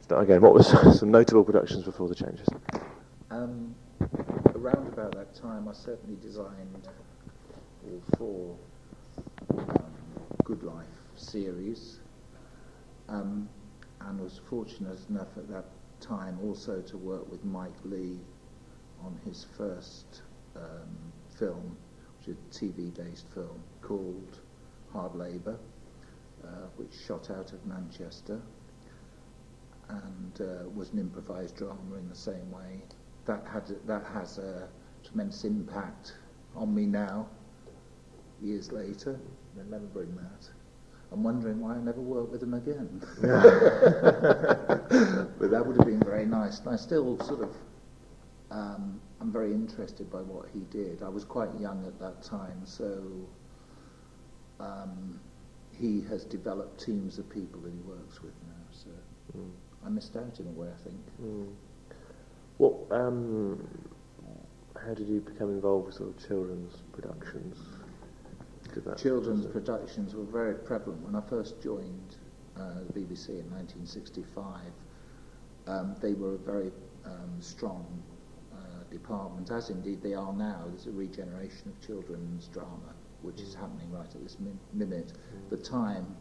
Start again. What was some notable productions before the changes? Around about that time, I certainly designed all four Good Life series, and was fortunate enough at that time also to work with Mike Leigh on his first film, which is a TV-based film called Hard Labour, which shot out of Manchester, and was an improvised drama in the same way. That has a tremendous impact on me now, years later, remembering that. I'm wondering why I never worked with him again. But that would have been very nice. And I still sort of, I'm very interested by what he did. I was quite young at that time, so he has developed teams of people that he works with now. So I missed out in a way, I think. What? How did you become involved with sort of children's productions? Children's productions were very prevalent. When I first joined the BBC in 1965, they were a very strong department, as indeed they are now. There's a regeneration of children's drama, which is happening right at this minute. At the time,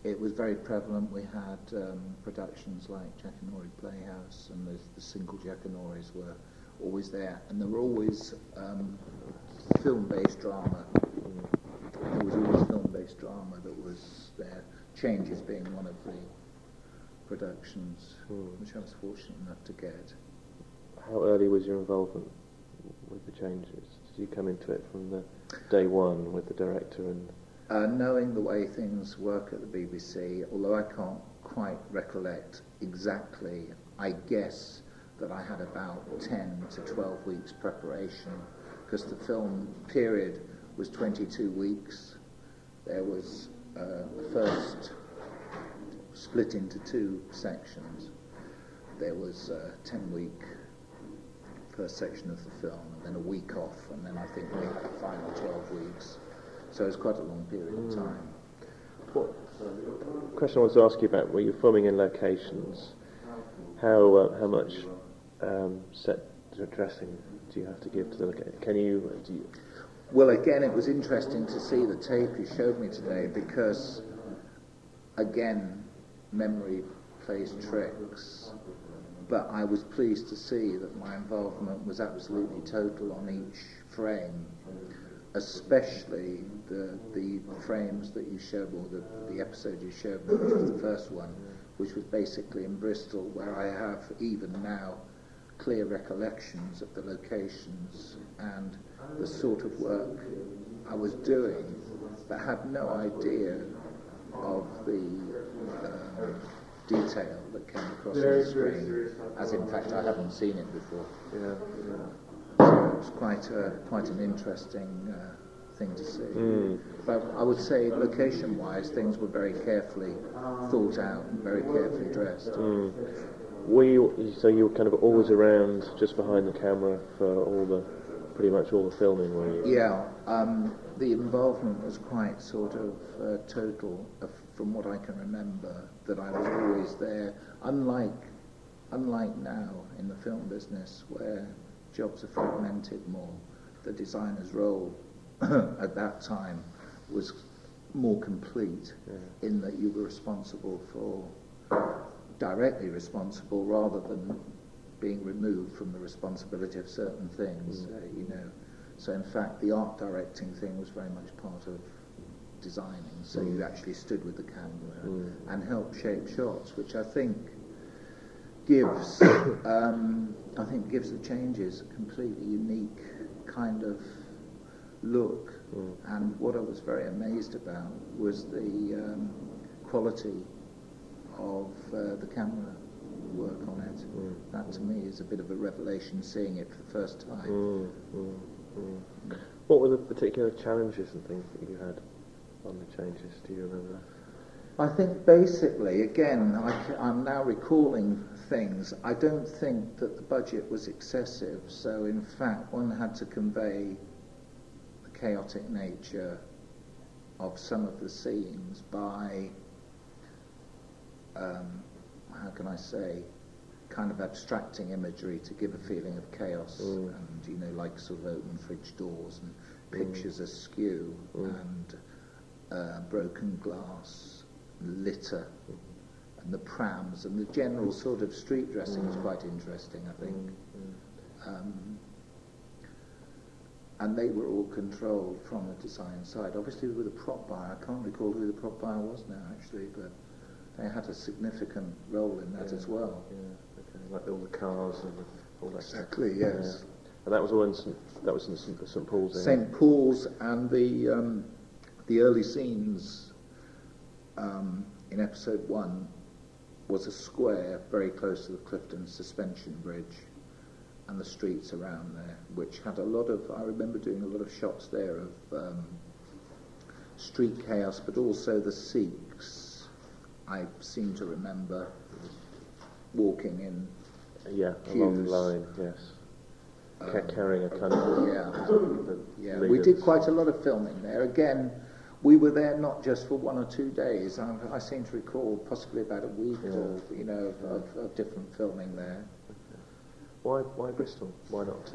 it was very prevalent. We had productions like Jackanory Playhouse, and the single Jackanories were always there, and there were always film-based drama. There was always film-based drama that was there. Changes being one of the productions, which I was fortunate enough to get. How early was your involvement with the changes? Did you come into it from the day one with the director and? Knowing the way things work at the BBC, although I can't quite recollect exactly, I guess that I had about 10 to 12 weeks preparation, because the film period was 22 weeks. There was the first split into two sections. There was a 10-week first section of the film, and then a week off, and then I think we had the final 12 weeks. So it was quite a long period of time. What question I wanted to ask you about, were you filming in locations? How much set dressing do you have to give to the location? Well, again, it was interesting to see the tape you showed me today, because, again, memory plays tricks. But I was pleased to see that my involvement was absolutely total on each frame, especially the frames that you showed, or the episode you showed me, which was the first one, which was basically in Bristol, where I have even now clear recollections of the locations and the sort of work I was doing, but had no idea of the detail that came across on the screen, as in fact I haven't seen it before. So it was quite an interesting thing to see. But I would say, location-wise, things were very carefully thought out and very carefully dressed. So you were kind of always around, just behind the camera for pretty much all the filming, were you? Yeah, the involvement was quite sort of total, from what I can remember, that I was always there. Unlike now in the film business, where jobs are fragmented more, the designer's role at that time was more complete, in that you were directly responsible, rather than being removed from the responsibility of certain things, So in fact, the art directing thing was very much part of designing, so you actually stood with the camera and helped shape shots, which I think gives the changes a completely unique kind of look. And what I was very amazed about was the quality of the camera work on it. That to me is a bit of a revelation, seeing it for the first time. What were the particular challenges and things that you had on the changes? Do you remember? I think basically, again, I'm now recalling things. I don't think that the budget was excessive, so in fact one had to convey the chaotic nature of some of the scenes by how can I say, kind of abstracting imagery to give a feeling of chaos, and like sort of open fridge doors and pictures askew, and broken glass, litter, and the prams, and the general sort of street dressing is quite interesting, I think. And they were all controlled from the design side. Obviously with the prop buyer, I can't recall who the prop buyer was now actually, but they had a significant role in that as well. Yeah, okay. Like all the cars and all that Exactly, stuff. yes. Yeah. And that was all in St Paul's. St Paul's, and the early scenes in episode 1 was a square very close to the Clifton Suspension Bridge and the streets around there, which had a lot of, I remember doing a lot of shots there of street chaos, but also the Sikhs. I seem to remember walking in queues. Along the line, yes. Carrying a kind of... we did quite a lot of filming there. Again, we were there not just for 1 or 2 days. I seem to recall possibly about a week of different filming there. Why Bristol? Why not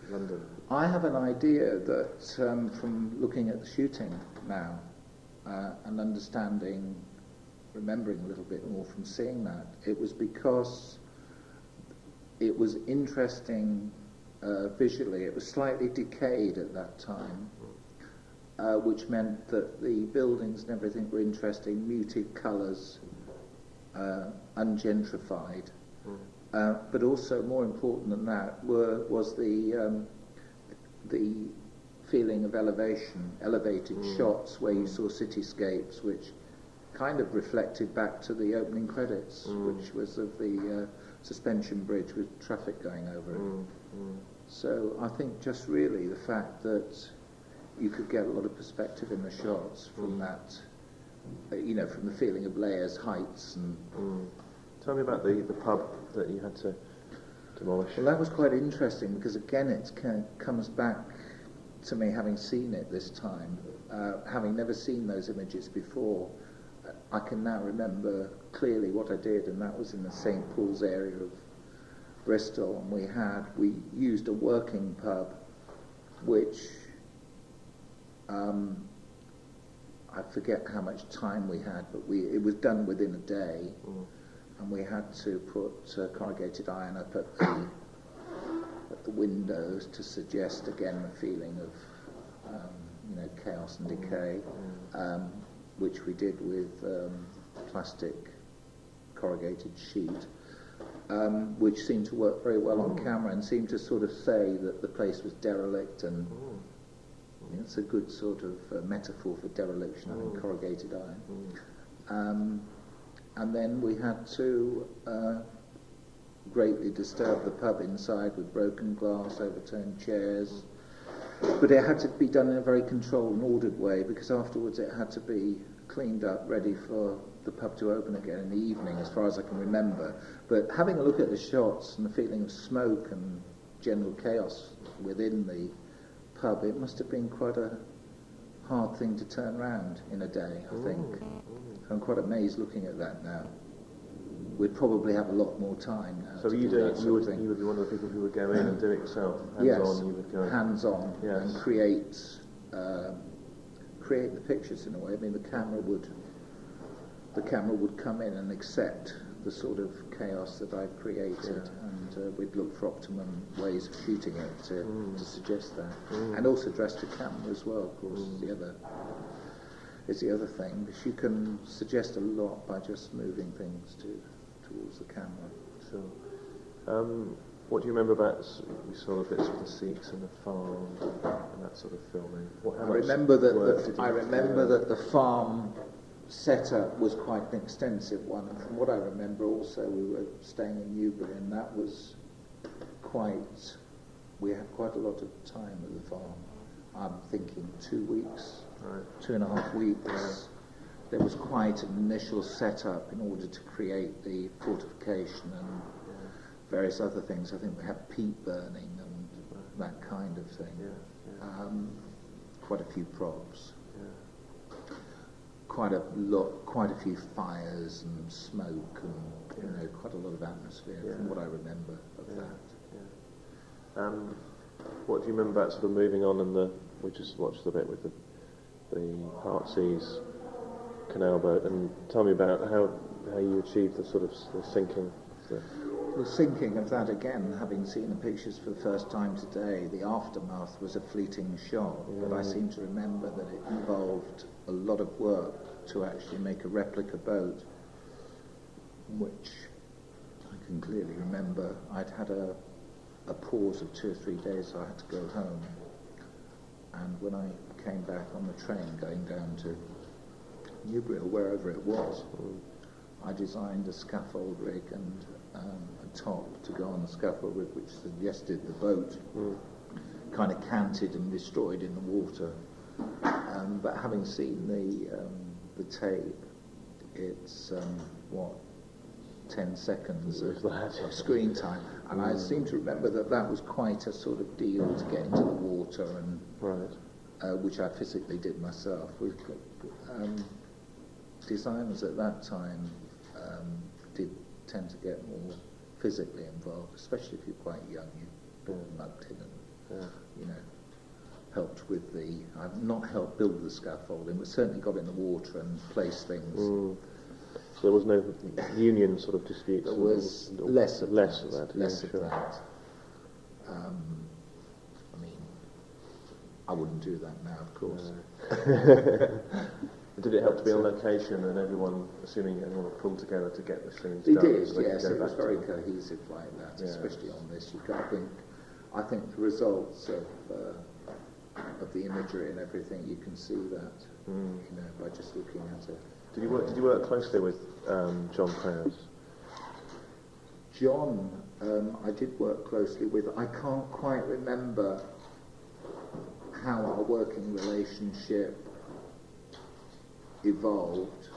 London? I have an idea that from looking at the shooting now and remembering a little bit more from seeing that, it was because it was interesting visually. It was slightly decayed at that time, which meant that the buildings and everything were interesting, muted colours, ungentrified. But also, more important than that, was the feeling of elevated shots where you saw cityscapes, which kind of reflected back to the opening credits, which was of the suspension bridge with traffic going over it. So I think just really the fact that you could get a lot of perspective in the shots from that, from the feeling of layers, heights, and... Tell me about the pub that you had to demolish. Well, that was quite interesting because again it comes back to me having seen it this time, having never seen those images before. I can now remember clearly what I did, and that was in the St Paul's area of Bristol, and we used a working pub which I forget how much time we had, but it was done within a day. And we had to put corrugated iron up at the windows to suggest again the feeling of chaos and decay, which we did with plastic corrugated sheet, which seemed to work very well on camera and seemed to sort of say that the place was derelict, and it's a good sort of metaphor for dereliction, having corrugated iron. And then we had to greatly disturb the pub inside with broken glass, overturned chairs. But it had to be done in a very controlled and ordered way, because afterwards it had to be cleaned up, ready for the pub to open again in the evening, as far as I can remember. But having a look at the shots and the feeling of smoke and general chaos within the pub, it must have been quite a hard thing to turn around in a day, I think. I'm quite amazed looking at that now. We'd probably have a lot more time now. So you would be one of the people who would go in and do it yourself, hands-on? You would go hands-on, and create the pictures in a way. I mean, the camera would come in and accept the sort of chaos that I've created, and we'd look for optimum ways of shooting it to suggest that, and also dress the camera as well. Of course, is the other thing, because you can suggest a lot by just moving things towards the camera. Sure. What do you remember about? We saw the bits of the Sikhs and the farm and that sort of filming. I remember that the farm setup was quite an extensive one, and from what I remember also we were staying in Newbury, and that was we had quite a lot of time at the farm. I'm thinking 2 weeks, 2.5 weeks. There was quite an initial setup in order to create the fortification and various other things. I think we had peat burning and that kind of thing. Quite a few props. quite a few fires and smoke and quite a lot of atmosphere from what I remember of that. Yeah. What do you remember about sort of moving on we just watched the bit with the Heartsease canal boat, and tell me about how you achieved the sort of the sinking. The sinking of that, again, having seen the pictures for the first time today, the aftermath was a fleeting shot, but I seem to remember that it involved a lot of work to actually make a replica boat, which I can clearly remember. I'd had a pause of 2 or 3 days, so I had to go home. And when I came back on the train going down to Newbury or wherever it was, I designed a scaffold rig and a top to go on the scaffold rig, which suggested the boat kind of canted and destroyed in the water. But having seen the tape, it's 10 seconds of screen time, and I seem to remember that was quite a sort of deal to get into the water, and which I physically did myself. Designers at that time did tend to get more physically involved, especially if you're quite young. You mugged in and helped with I've not helped build the scaffolding, but certainly got in the water and placed things. So there was no union sort of disputes? There was less of that. I mean, I wouldn't do that now, of course. Did it help to be on location and everyone, assuming everyone would pull together to get the scenes done? It did, yes. It was very cohesive like that, especially on this. I think the results of the imagery and everything, you can see that, by just looking at it. Did you work closely with John Krause? John, I did work closely with. I can't quite remember how our working relationship evolved.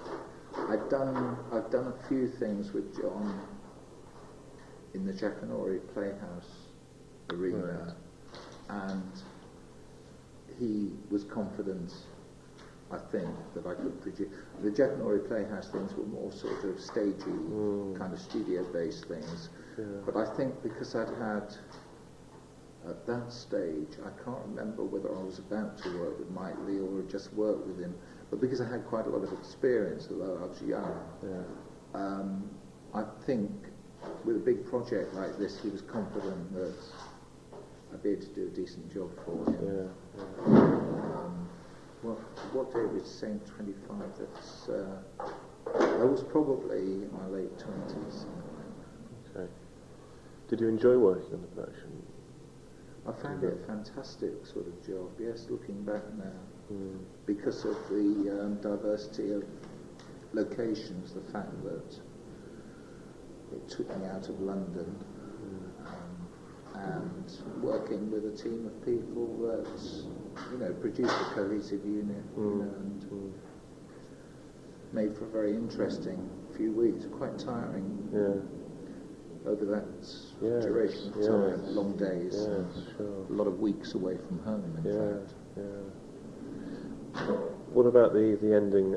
I've done a few things with John in the Jackanory Playhouse arena, and he was confident, I think, that I could produce. The Jackanory Playhouse things were more sort of stagey, kind of studio-based things. But I think because I'd had, at that stage, I can't remember whether I was about to work with Mike Lee or just work with him, but because I had quite a lot of experience, although I was young, I think with a big project like this, he was confident that I'd be able to do a decent job for him. What David's saying, 25, that was probably in my late 20s. Okay. Did you enjoy working on the production? I found it a fantastic sort of job, yes, looking back now. Because of the diversity of locations, the fact that it took me out of London, and working with a team of people that produced a cohesive unit, and made for a very interesting few weeks, quite tiring over that duration of time, long days, a lot of weeks away from home, in fact. What about the ending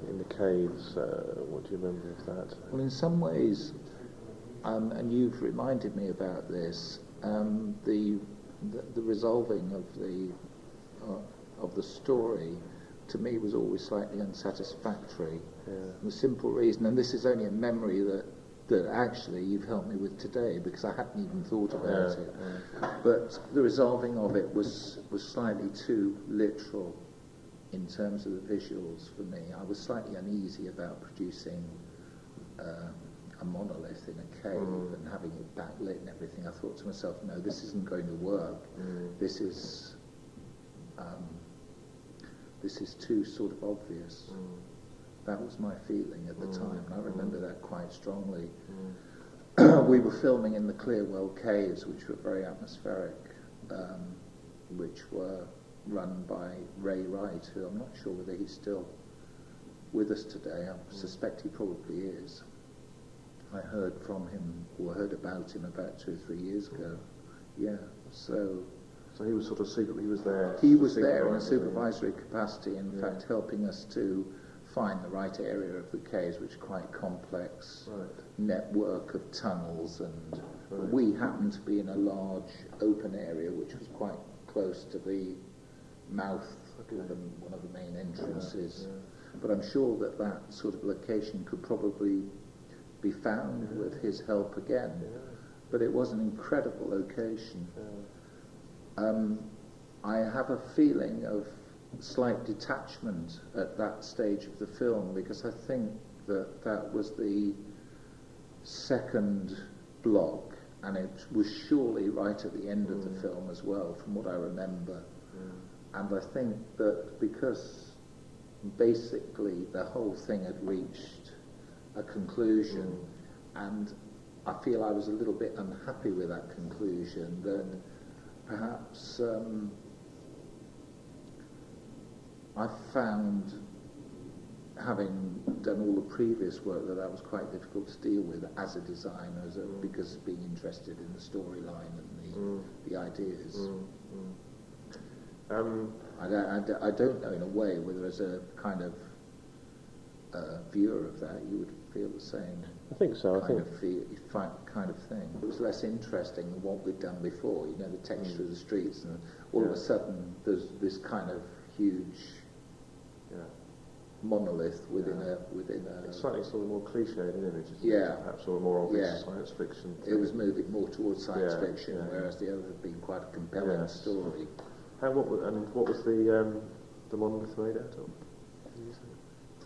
in the caves? What do you remember of that? Well, in some ways, and you've reminded me about this, the resolving of the story to me was always slightly unsatisfactory. The simple reason, and this is only a memory that actually you've helped me with today, because I hadn't even thought about it. But the resolving of it was slightly too literal in terms of the visuals for me. I was slightly uneasy about producing a monolith in a cave and having it backlit and everything. I thought to myself, no, this isn't going to work. This is too sort of obvious. That was my feeling at the time, and I remember that quite strongly. We were filming in the Clearwell Caves, which were very atmospheric, which were run by Ray Wright, who I'm not sure whether he's still with us today. I suspect he probably is. I heard from him, or heard about him about 2 or 3 years ago. So he was sort of secretly, he was there. He was there in a supervisory capacity, in fact, helping us to find the right area of the caves, which is quite complex network of tunnels, and we happened to be in a large open area which was quite close to the mouth of one of the main entrances. But I'm sure that that sort of location could probably be found with his help again. But it was an incredible location. I have a feeling of slight detachment at that stage of the film, because I think that that was the second block, and it was surely right at the end of the film as well, from what I remember. And I think that because basically the whole thing had reached a conclusion, and I feel I was a little bit unhappy with that conclusion, that perhaps I found, having done all the previous work, that was quite difficult to deal with as a designer, because of being interested in the storyline and the ideas. I don't know, in a way, whether as a kind of viewer of that you would feel the same. I think so. Kind of thing. It was less interesting than what we'd done before. You know, the texture of the streets, and all of a sudden there's this kind of huge monolith within a. It's slightly sort of more cliched image, isn't it? Perhaps, or more obvious science fiction thing. It was moving more towards science fiction, whereas the other had been quite a compelling story. What was the monolith made out of?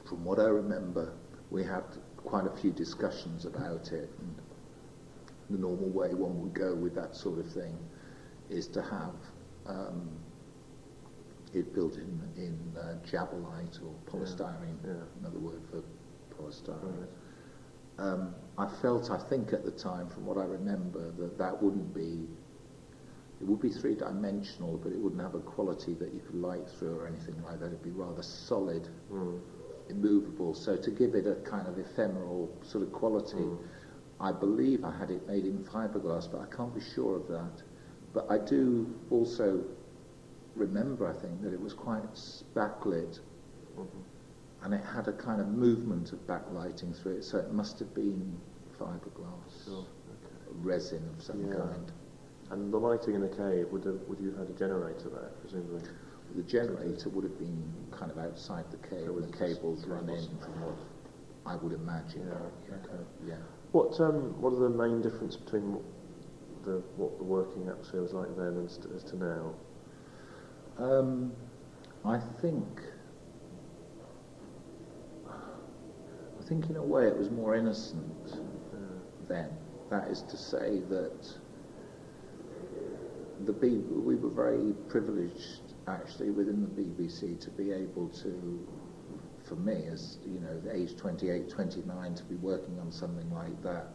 From what I remember, we had quite a few discussions about it, and the normal way one would go with that sort of thing is to have it built in jabolite or polystyrene, another word for polystyrene. I think at the time, from what I remember, that wouldn't be. It would be three-dimensional, but it wouldn't have a quality that you could light through or anything like that. It'd be rather solid, immovable. So to give it a kind of ephemeral sort of quality, I believe I had it made in fiberglass, but I can't be sure of that. But I do also remember, I think, that it was quite backlit, and it had a kind of movement of backlighting through it, so it must have been fiberglass, resin of some kind. And the lighting in the cave, would you have had a generator there, presumably? The generator would have been kind of outside the cave, and the cables run in, from what I would imagine. What are the main difference between what the working atmosphere was like then as to now? I think in a way it was more innocent then. That is to say that we were very privileged, actually, within the BBC to be able to, for me, as you know, the age 28, 29, to be working on something like that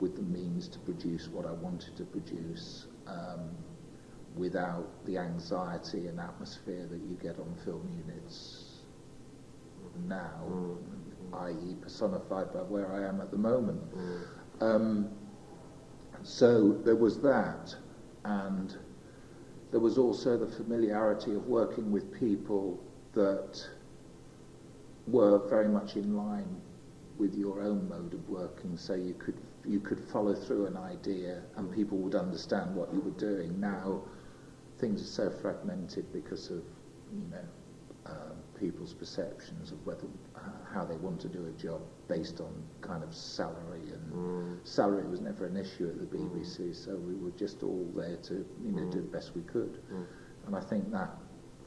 with the means to produce what I wanted to produce, without the anxiety and atmosphere that you get on film units now, i.e. personified by where I am at the moment. So there was that, and there was also the familiarity of working with people that were very much in line with your own mode of working, so you could follow through an idea and people would understand what you were doing. Now things are so fragmented because of people's perceptions of how they want to do a job based on kind of salary, and salary was never an issue at the BBC, so we were just all there to do the best we could. And I think that,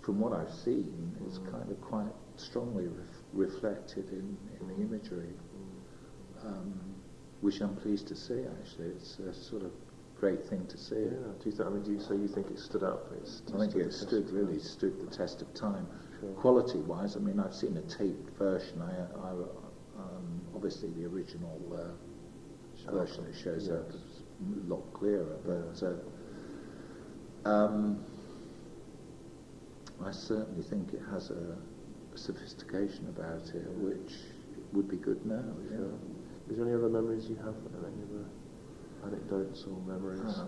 from what I've seen, is kind of quite strongly reflected in the imagery, which I'm pleased to see. Actually, it's a sort of great thing to see. Do you think it stood up? I think it stood the test of time. Quality-wise, I mean, I've seen a taped version. Obviously the original version that shows up is a lot clearer, but I certainly think it has a sophistication about it which would be good now. Is there any other memories you have? Any other anecdotes or memories?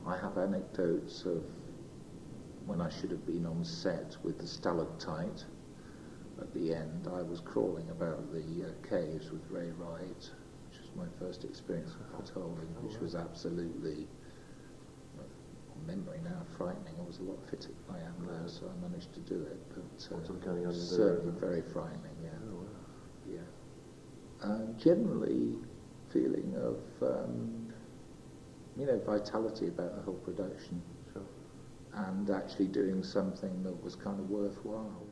I have anecdotes of when I should have been on set with the stalactite, at the end, I was crawling about the caves with Ray Wright, which was my first experience of potholing, which was absolutely, on memory now, frightening. I was a lot fitter than I am now, so I managed to do it, but certainly very frightening, yeah. Oh, wow. Yeah. Generally, feeling of, vitality about the whole production. Sure. And actually doing something that was kind of worthwhile.